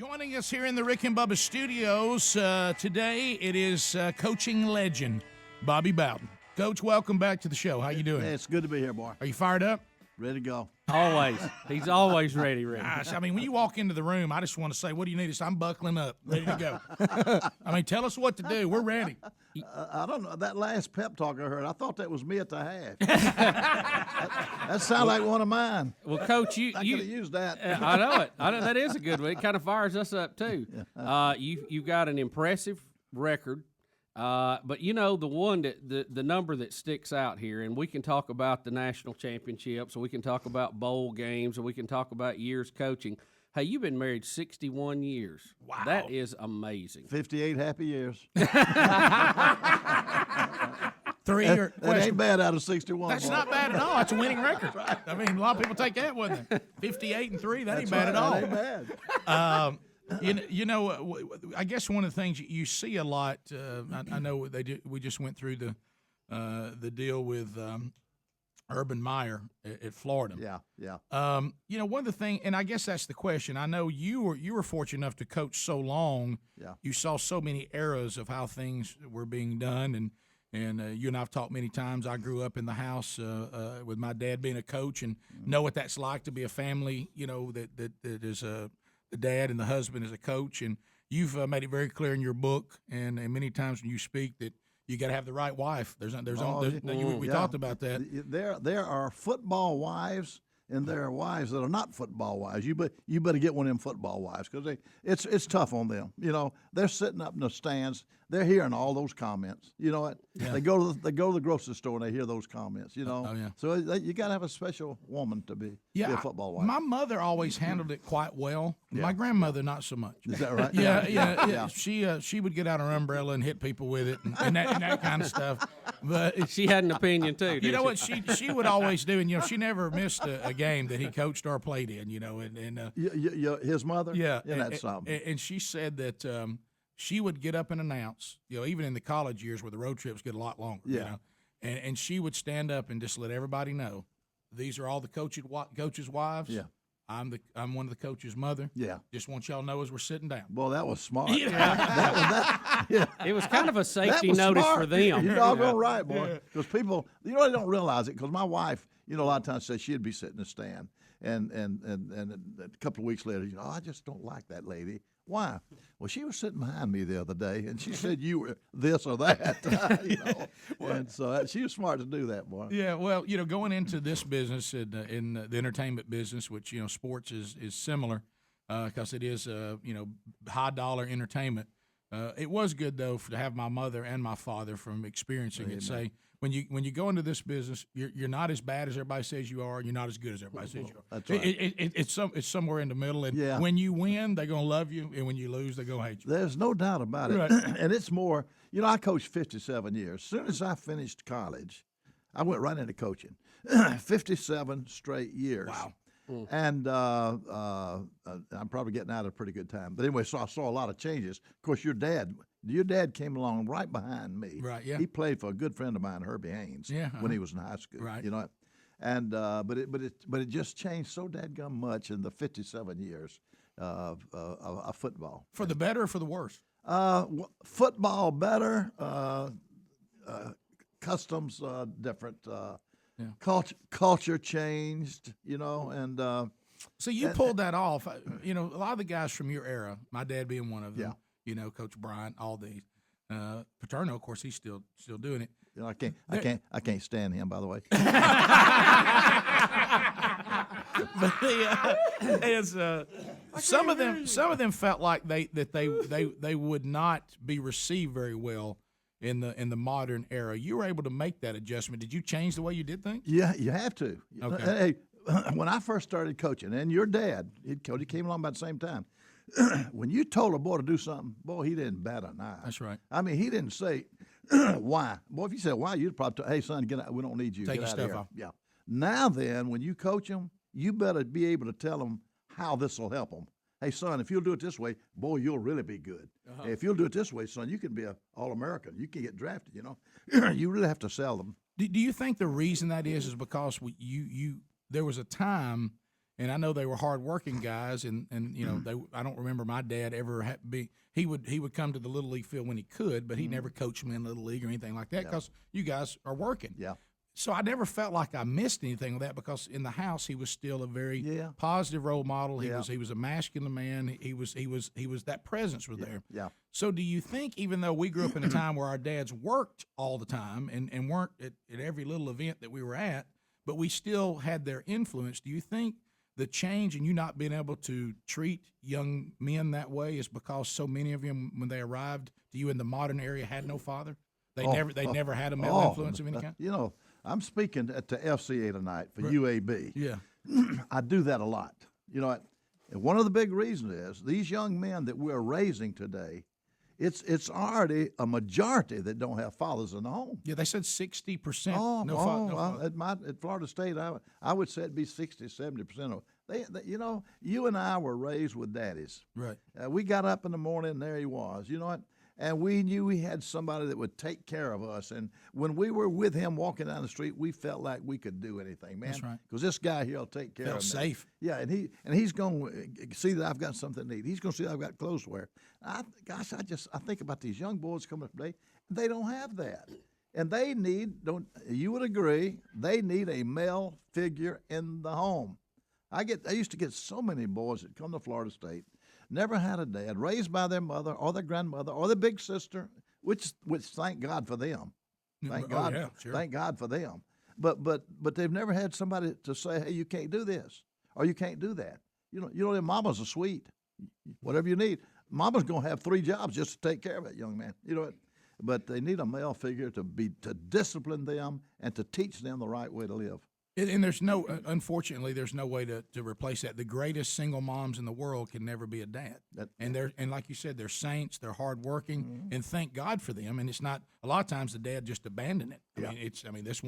Joining us here in the Rick and Bubba studios today, it is coaching legend, Bobby Bowden. Coach, welcome back to the show. How you doing? Hey, it's good to be here, boy. Are you fired up? Ready to go. Always. He's always ready. Gosh, I mean, when you walk into the room, I just want to say, what do you need? I'm buckling up, ready to go. I mean, tell us what to do. We're ready. I don't know. That last pep talk I heard, I thought that was me at the half. that sounded like one of mine. Well, Coach, I could have used that. I know it. That is a good one. It kind of fires us up, too. You've got an impressive record. But you know the one that the number that sticks out here, and we can talk about the national championships, or we can talk about bowl games, or we can talk about years coaching. Hey, you've been married 61 years. Wow, that is amazing. 58 happy years. 3 year. That ain't bad out of 61. That's boy. not bad at all. That's a winning record. Right. I mean, a lot of people take that, wouldn't they? 58-3. That ain't bad at all. That ain't bad. You know, I guess one of the things you see a lot. I know they do. We just went through the deal with Urban Meyer at Florida. Yeah. You know, one of the things, and I guess that's the question. I know you were fortunate enough to coach so long. Yeah. You saw so many eras of how things were being done, and you and I've talked many times. I grew up in the house with my dad being a coach, and know what that's like to be a family. You know that is the dad and the husband is a coach, and you've made it very clear in your book and many times when you speak that you got to have the right wife. We talked about that. There are football wives, and there are wives that are not football wives. You better get one of them football wives because it's tough on them. You know, they're sitting up in the stands. They're hearing all those comments. You know what? Yeah. They go to the grocery store and they hear those comments. You know. Oh, yeah. So you got to have a special woman to be a football wife. My mother always handled it quite well. Yeah. My grandmother not so much. Is that right? Yeah. She would get out her umbrella and hit people with it and that kind of stuff. But she had an opinion too. You know what she would always do, and you know she never missed a game that he coached or played in. You know, and his mother. Yeah, that's something. And she said that she would get up and announce. You know, even in the college years where the road trips get a lot longer. Yeah. You know, and she would stand up and just let everybody know these are all the coaches' wives. Yeah. I'm one of the coach's mother. Yeah. Just want y'all to know as we're sitting down. Well, that was smart. Yeah. It was kind of a safety notice for them. You're doggone right, boy. Because people, they don't realize it. Because my wife, a lot of times says she'd be sitting in the stand, and a couple of weeks later, I just don't like that lady. Why? Well, she was sitting behind me the other day, and she said you were this or that. And so she was smart to do that, boy. Yeah, well, going into this business in the entertainment business, which sports is similar, because it is high dollar entertainment. It was good though to have my mother and my father from experiencing it say when you go into this business, you're not as bad as everybody says you are, and you're not as good as everybody says you are. That's right. It's somewhere in the middle, and when you win, they're gonna love you, and when you lose, they're gonna hate you. There's no doubt about it. Right. And it's more. I coached 57 years. As soon as I finished college, I went right into coaching. 57 straight years. Wow. And I'm probably getting out at a pretty good time. But anyway, so I saw a lot of changes. Of course, your dad came along right behind me. Right, yeah. He played for a good friend of mine, Herbie Haynes, when he was in high school. Right. And but it just changed so dadgum much in the 57 years of football. For the better or for the worse? Football better, customs different. Culture changed, and so you pulled that off. A lot of the guys from your era, my dad being one of them. Yeah. Coach Bryant, all these. Paterno, of course, he's still doing it. I can't stand him, by the way. But some of them felt like they would not be received very well in the modern era. You were able to make that adjustment. Did you change the way you did things? Yeah, you have to. Okay. Hey, when I first started coaching, and your dad, he came along about the same time. When you told a boy to do something, boy, he didn't bat an eye. That's right. I mean, he didn't say why. Boy, if you said why, you'd probably hey son, get out. We don't need you. Take get your out stuff of here. off. Yeah. Now then, when you coach them, you better be able to tell them how this will help them. Hey, son, if you'll do it this way, boy, you'll really be good. Uh-huh. If you'll do it this way, son, you can be an All-American. You can get drafted, You really have to sell them. Do you think the reason that is because there was a time And I know they were hardworking guys, and you know I don't remember my dad ever he would come to the little league field when he could, but he never coached me in little league or anything like that because you guys are working. Yeah. So I never felt like I missed anything with that because in the house he was still a very positive role model. He was a masculine man. He was that presence was there. Yeah. So do you think even though we grew up in a time where our dads worked all the time and weren't at every little event that we were at, but we still had their influence, do you think the change in you not being able to treat young men that way is because so many of them, when they arrived to you in the modern area, had no father? They never had a male influence of any kind? You know, I'm speaking at the FCA tonight for UAB. Yeah. I do that a lot. You know, and one of the big reasons is these young men that we're raising today, it's already a majority that don't have fathers in the home. Yeah, they said 60%. No father. At Florida State, I would say it'd be 60, 70% of they. You know, you and I were raised with daddies. Right. We got up in the morning, and there he was. You know what? And we knew we had somebody that would take care of us. And when we were with him walking down the street, we felt like we could do anything, man. That's right. Because this guy here will take care of me. Felt safe. Yeah, and he's going to see that I've got something to eat. He's going to see that I've got clothes to wear. I think about these young boys coming up today. They don't have that. And they need, you would agree, they need a male figure in the home. I used to get so many boys that come to Florida State, never had a dad, raised by their mother or their grandmother or their big sister, which thank God for them. Thank God, yeah, sure. Thank God for them. But they've never had somebody to say, hey, you can't do this or you can't do that. You know, their mamas are sweet. Whatever you need, mama's gonna have 3 jobs just to take care of that young man. You know, but they need a male figure to discipline them and to teach them the right way to live. And there's unfortunately, there's no way to replace that. The greatest single moms in the world can never be a dad. And like you said, they're saints, they're hardworking, and thank God for them. And it's not, a lot of times the dad just abandoned it. I mean, this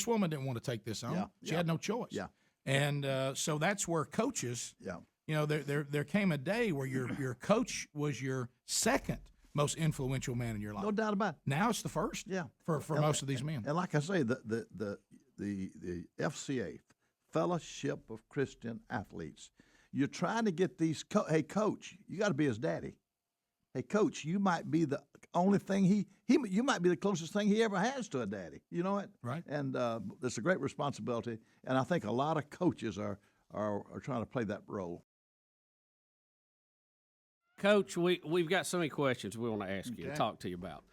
woman didn't want to take this on. She had no choice. Yeah. And so that's where coaches, you know, there came a day where your coach was your second most influential man in your life. No doubt about it. Now it's the first. Yeah. For most of these men. And like I say, the FCA, Fellowship of Christian Athletes, you're trying to get these. Hey, coach, you got to be his daddy. Hey, coach, you might be the only thing you might be the closest thing he ever has to a daddy. You know it, right? And it's a great responsibility. And I think a lot of coaches are trying to play that role. Coach, we've got so many questions we want to ask you and talk to you about.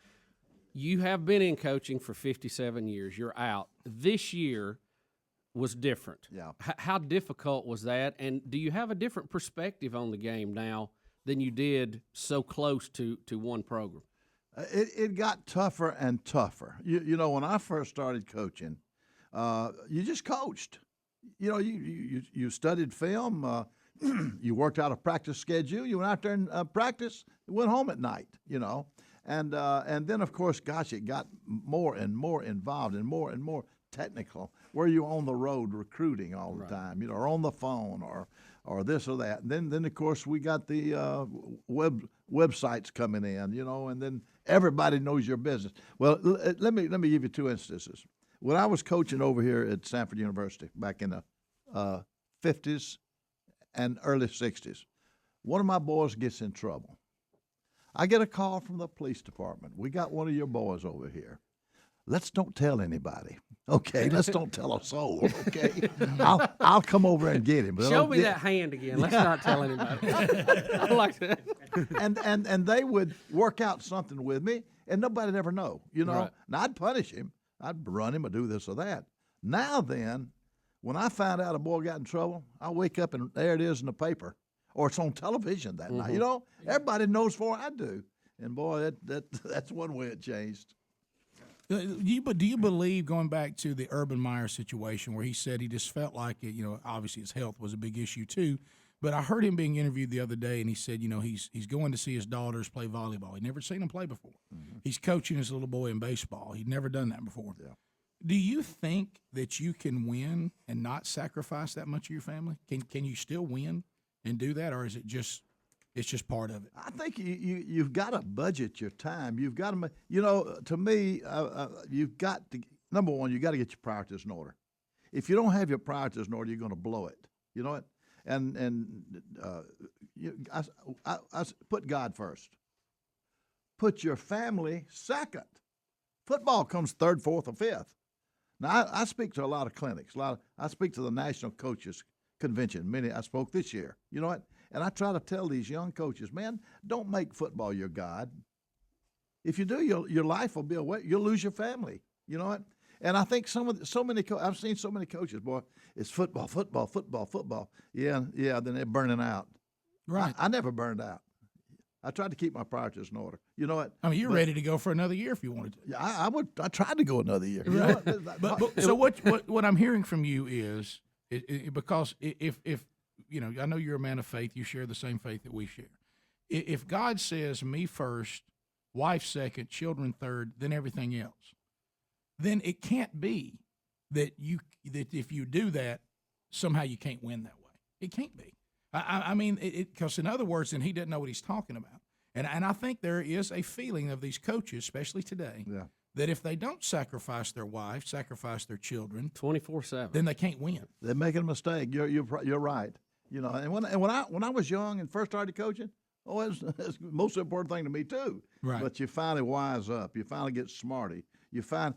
You have been in coaching for 57 years. You're out. This year was different. Yeah. How difficult was that? And do you have a different perspective on the game now than you did so close to one program? It got tougher and tougher. You know, when I first started coaching, you just coached. You know, you studied film. You worked out a practice schedule. You went out there and practiced. Went home at night. You know. And then, of course, gosh, it got more and more involved and more technical, where you're on the road recruiting all the time, you know, or on the phone or this or that. And then of course, we got the websites coming in, you know, and then everybody knows your business. Well, let me give you 2 instances. When I was coaching over here at Stanford University back in the 50s and early 60s, one of my boys gets in trouble. I get a call from the police department. We got one of your boys over here. Let's don't tell anybody. Okay, let's don't tell a soul. Okay, I'll come over and get him. Show me that hand again. Let's not tell anybody. I like that. And they would work out something with me, and nobody'd ever know. You know, and I'd punish him. I'd run him or do this or that. Now then, when I find out a boy got in trouble, I wake up and there it is in the paper. Or it's on television that night. You know, everybody knows before I do. And boy, that's one way it changed. Do you believe, going back to the Urban Meyer situation where he said he just felt like it, you know, obviously his health was a big issue too, but I heard him being interviewed the other day and he said, you know, he's going to see his daughters play volleyball. He'd never seen them play before. Mm-hmm. He's coaching his little boy in baseball. He'd never done that before. Yeah. Do you think that you can win and not sacrifice that much of your family? Can you still win and do that, or is it just part of it? I think you've got to budget your time. You've got to, you know, to me, you've got to, number one, you got to get your priorities in order. If you don't have your priorities in order, you're going to blow it. You know what? And I put God first. Put your family second. Football comes third, fourth, or fifth. Now, I speak to a lot of clinics. I speak to the National Coaches Convention. I spoke this year. You know what? And I try to tell these young coaches, man, don't make football your God. If you do, your life will be a way. You'll lose your family. You know what? And I think I've seen so many coaches, boy, it's football, football, football, football. Yeah, then they're burning out. Right. I never burned out. I tried to keep my priorities in order. You know what? I mean, you're ready to go for another year if you wanted to. Yeah, I would. I tried to go another year. Right. So what I'm hearing from you is because if you know, I know you're a man of faith. You share the same faith that we share. If God says me first, wife second, children third, then everything else, then it can't be that if you do that, somehow you can't win that way. It can't be. I mean, because in other words, then he doesn't know what he's talking about. And I think there is a feeling of these coaches, especially today, that if they don't sacrifice their wife, sacrifice their children, 24/7, then they can't win. They're making a mistake. You're right. You know, and when I was young and first started coaching, it's the most important thing to me too. Right. But you finally wise up. You finally get smarty. You find,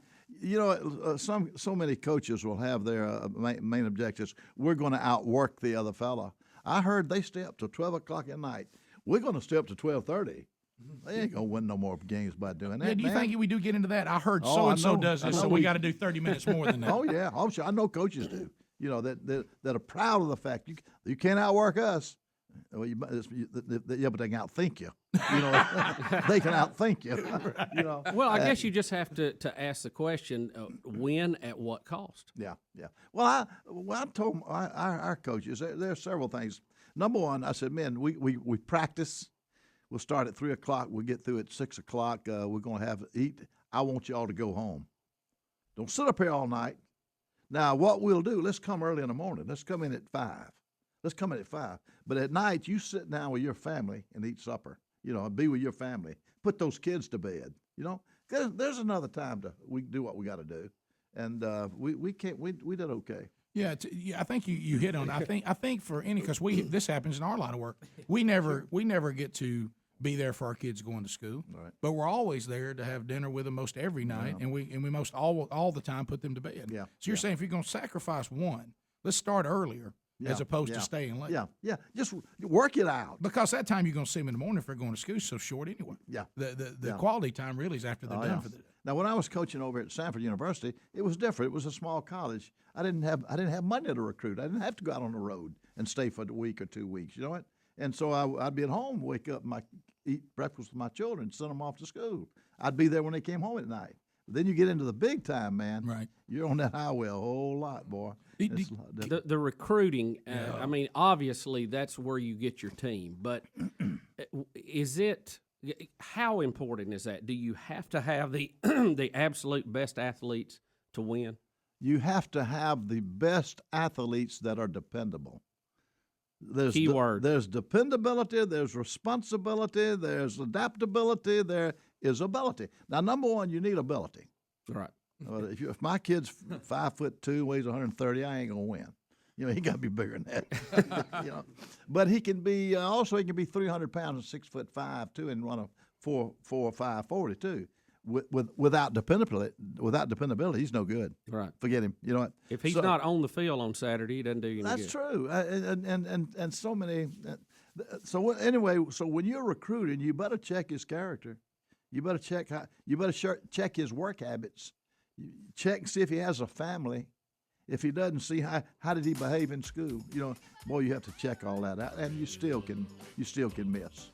so many coaches will have their main objectives. We're going to outwork the other fella. I heard they stay up till 12 o'clock at night. We're going to stay up to 12:30. They ain't going to win no more games by doing that. Yeah, do you think we do get into that? I heard Oh, so-and-so I know. does this, so we got to do 30 minutes more than that. Oh, yeah. I'm sure. I know coaches do. You know, that are proud of the fact you can't outwork us. Well, but they can outthink you. You know, they can outthink you. You know. Well, I guess you just have to ask the question: when, at what cost? Yeah. Well, I told our coaches there are several things. Number one, I said, men, we practice. We'll start at 3 o'clock. We'll get through at 6 o'clock. We're going to eat. I want you all to go home. Don't sit up here all night. Now, what we'll do? Let's come early in the morning. Let's come in at 5. Let's come in at 5. But at night, you sit down with your family and eat supper. You know, and be with your family. Put those kids to bed. You know, there's another time we can do what we got to do, and we can't. We did okay. Yeah, I think you hit on it. I think for any, because this happens in our line of work. We never get to be there for our kids going to school, Right. but we're always there to have dinner with them most every night, and we most all the time put them to bed. Yeah. So you're saying if you're going to sacrifice one, let's start earlier as opposed to staying late. Yeah. Just work it out. Because that time you're going to see them in the morning if they're going to school so short anyway. Yeah. The quality time really is after they're done for the day. Now, when I was coaching over at Sanford University, it was different. It was a small college. I didn't have money to recruit. I didn't have to go out on the road and stay for a week or 2 weeks. You know what? And so I'd be at home, wake up, eat breakfast with my children, send them off to school. I'd be there when they came home at night. But then you get into the big time, man. Right. You're on that highway a whole lot, boy. The recruiting, I mean, obviously that's where you get your team. But how important is that? Do you have to have the the absolute best athletes to win? You have to have the best athletes that are dependable. Keyword. There's dependability, there's responsibility, there's adaptability, there is ability. Now, number one, you need ability. Right. If my kid's 5'2", weighs 130, I ain't gonna win. You know, he got to be bigger than that. You know, but he can be also he can be 300 pounds and 6'5" too, and run a 4 or 5 40 too. Without dependability, he's no good. Right. Forget him. You know what? If he's not on the field on Saturday, he doesn't do you any good. That's true. And so many. So anyway, so when you're recruiting, you better check his character. You better check his work habits. Check and see if he has a family. If he doesn't, see how did he behave in school. You know, boy, you have to check all that out, and you still can miss.